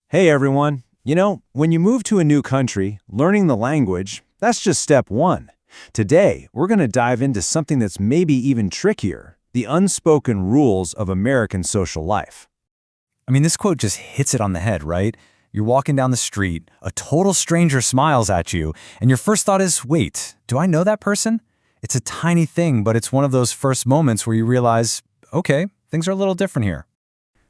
Hey everyone. When you move to a new country, learning the language, that's just step one. Today, we're going to dive into something that's maybe even trickier, the unspoken rules of American social life. This quote just hits it on the head, right? You're walking down the street, a total stranger smiles at you, and your first thought is, wait, do I know that person? It's a tiny thing, but it's one of those first moments where you realize, okay, things are a little different here.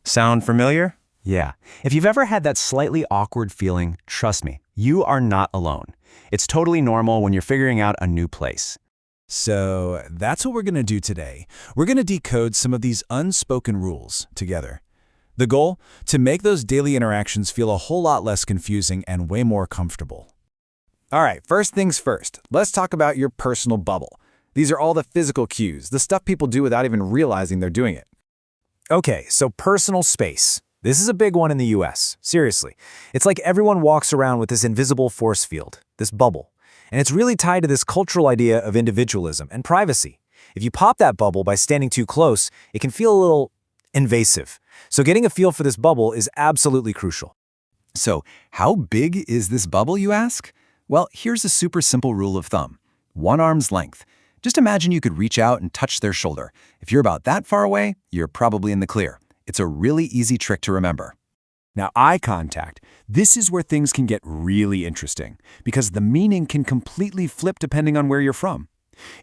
Sound familiar? Yeah. If you've ever had that slightly awkward feeling, trust me, you are not alone. It's totally normal when you're figuring out a new place. So that's what we're going to do today. We're going to decode some of these unspoken rules together. The goal? To make those daily interactions feel a whole lot less confusing and way more comfortable. All right, first things first, let's talk about your personal bubble. These are all the physical cues, the stuff people do without even realizing they're doing it. Okay, so personal space. This is a big one in the US, seriously. It's like everyone walks around with this invisible force field, this bubble. And it's really tied to this cultural idea of individualism and privacy. If you pop that bubble by standing too close, it can feel a little invasive. So getting a feel for this bubble is absolutely crucial. So, how big is this bubble, you ask? Well, here's a super simple rule of thumb. 1 arm's length. Just imagine you could reach out and touch their shoulder. If you're about that far away, you're probably in the clear. It's a really easy trick to remember. Now, eye contact. This is where things can get really interesting because the meaning can completely flip depending on where you're from.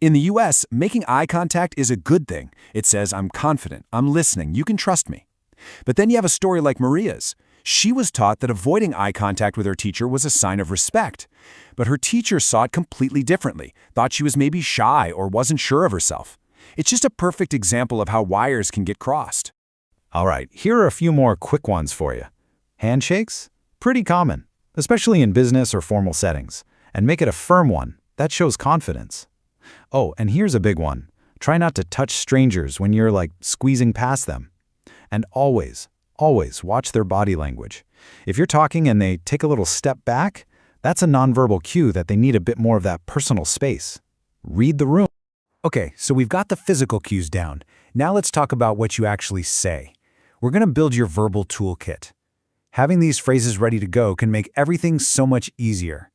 In the US, making eye contact is a good thing. It says, I'm confident, I'm listening, you can trust me. But then you have a story like Maria's. She was taught that avoiding eye contact with her teacher was a sign of respect. But her teacher saw it completely differently, thought she was maybe shy or wasn't sure of herself. It's just a perfect example of how wires can get crossed. All right, here are a few more quick ones for you. Handshakes? Pretty common, especially in business or formal settings. And make it a firm one. That shows confidence. Oh, and here's a big one. Try not to touch strangers when you're squeezing past them. And always watch their body language. If you're talking and they take a little step back, that's a nonverbal cue that they need a bit more of that personal space. Read the room. Okay, so we've got the physical cues down. Now let's talk about what you actually say. We're going to build your verbal toolkit. Having these phrases ready to go can make everything so much easier.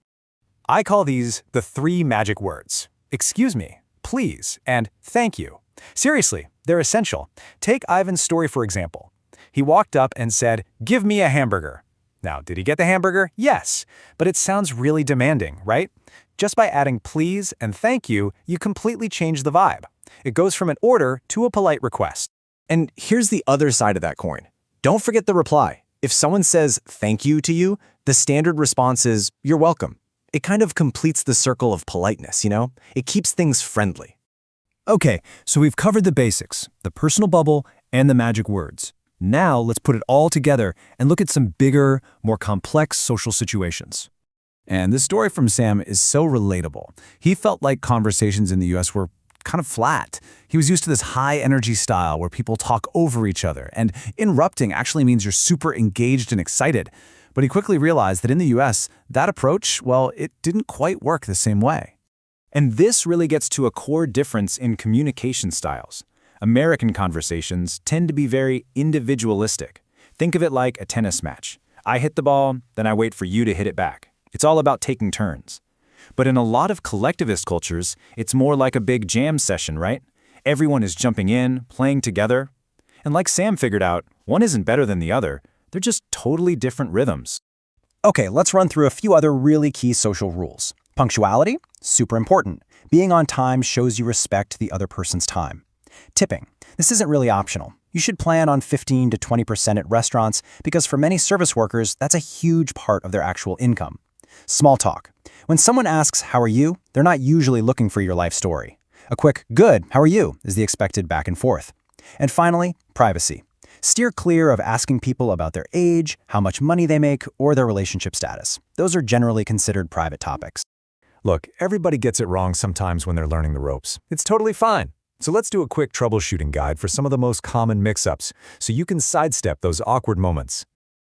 I call these the 3 magic words. Excuse me, please, and thank you. Seriously, they're essential. Take Ivan's story for example. He walked up and said, "Give me a hamburger." Now, did he get the hamburger? Yes, but it sounds really demanding, right? Just by adding please and thank you, you completely change the vibe. It goes from an order to a polite request. And here's the other side of that coin. Don't forget the reply. If someone says thank you to you, the standard response is you're welcome. It kind of completes the circle of politeness, It keeps things friendly. Okay, so we've covered the basics, the personal bubble, and the magic words. Now let's put it all together and look at some bigger, more complex social situations. And this story from Sam is so relatable. He felt like conversations in the US were kind of flat. He was used to this high-energy style where people talk over each other, and interrupting actually means you're super engaged and excited. But he quickly realized that in the US, that approach, well, it didn't quite work the same way. And this really gets to a core difference in communication styles. American conversations tend to be very individualistic. Think of it like a tennis match. I hit the ball, then I wait for you to hit it back. It's all about taking turns. But in a lot of collectivist cultures, it's more like a big jam session, right? Everyone is jumping in, playing together. And like Sam figured out, one isn't better than the other. They're just totally different rhythms. Okay, let's run through a few other really key social rules. Punctuality, super important. Being on time shows you respect the other person's time. Tipping, this isn't really optional. You should plan on 15 to 20% at restaurants because for many service workers, that's a huge part of their actual income. Small talk. When someone asks, how are you? They're not usually looking for your life story. A quick, good, how are you? Is the expected back and forth. And finally, privacy. Steer clear of asking people about their age, how much money they make, or their relationship status. Those are generally considered private topics. Look, everybody gets it wrong sometimes when they're learning the ropes. It's totally fine. So let's do a quick troubleshooting guide for some of the most common mix-ups so you can sidestep those awkward moments.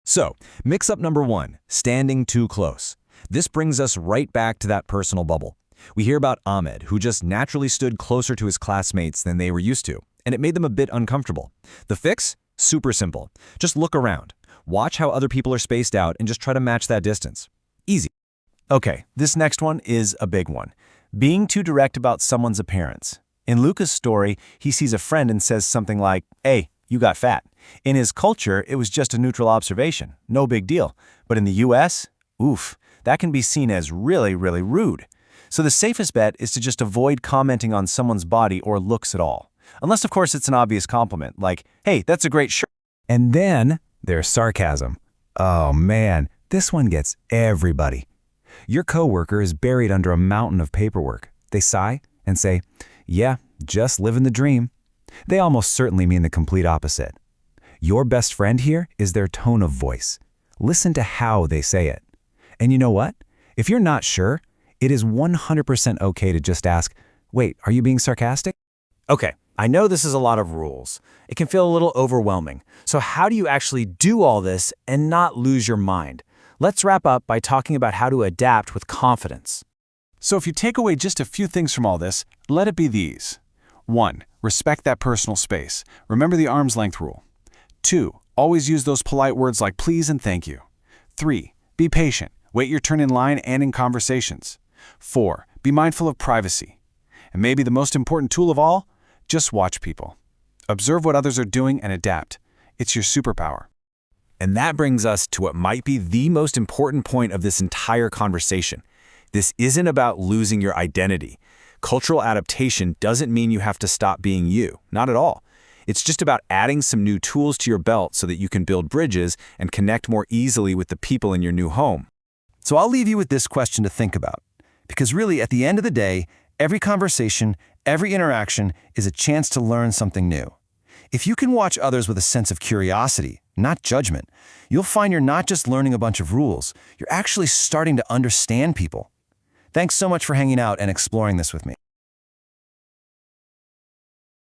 So, mix-up number 1, standing too close. This brings us right back to that personal bubble. We hear about Ahmed, who just naturally stood closer to his classmates than they were used to, and it made them a bit uncomfortable. The fix? Super simple. Just look around. Watch how other people are spaced out and just try to match that distance. Easy. Okay, this next one is a big one. Being too direct about someone's appearance. In Luca's story, he sees a friend and says something like, "Hey, you got fat." In his culture, it was just a neutral observation, no big deal. But in the US, oof, that can be seen as really, really rude. So the safest bet is to just avoid commenting on someone's body or looks at all. Unless, of course, it's an obvious compliment, like, "Hey, that's a great shirt." And then there's sarcasm. Oh man, this one gets everybody. Your coworker is buried under a mountain of paperwork. They sigh and say, "Yeah, just living the dream." They almost certainly mean the complete opposite. Your best friend here is their tone of voice. Listen to how they say it. And you know what? If you're not sure, it is 100% okay to just ask, "Wait, are you being sarcastic?" Okay, I know this is a lot of rules. It can feel a little overwhelming. So how do you actually do all this and not lose your mind? Let's wrap up by talking about how to adapt with confidence. So if you take away just a few things from all this, let it be these. 1. Respect that personal space. Remember the arm's length rule. 2. Always use those polite words like please and thank you. 3. Be patient. Wait your turn in line and in conversations. 4. Be mindful of privacy. And maybe the most important tool of all, just watch people. Observe what others are doing and adapt. It's your superpower. And that brings us to what might be the most important point of this entire conversation. This isn't about losing your identity. Cultural adaptation doesn't mean you have to stop being you, not at all. It's just about adding some new tools to your belt so that you can build bridges and connect more easily with the people in your new home. So I'll leave you with this question to think about. Because really, at the end of the day, every conversation, every interaction is a chance to learn something new. If you can watch others with a sense of curiosity, not judgment, you'll find you're not just learning a bunch of rules, you're actually starting to understand people. Thanks so much for hanging out and exploring this with me.